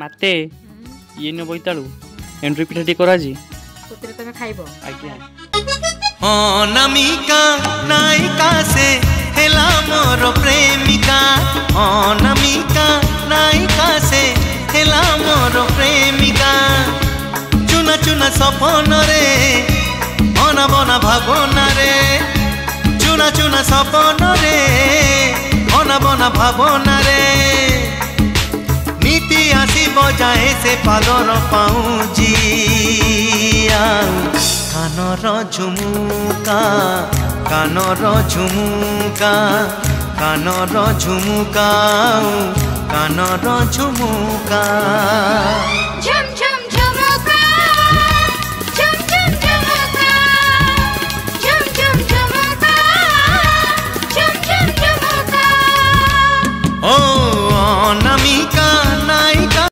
माते ये न बोईतालु एंट्री पिठाटी करा जी सोतरे तमे खाइबो आज्ञा अनामिका नायिका से हेला मोर प्रेमिका अनामिका नायिका से हेला मोर प्रेमिका चुना चुना सपन रे बना बना भावना रे चुना चुना सपन रे बना बना भावना रे नीति आसी बजाए से पालर पाऊँ कानर झुमुका कानर झुमुका कानर झुमुका कानर झुमुका।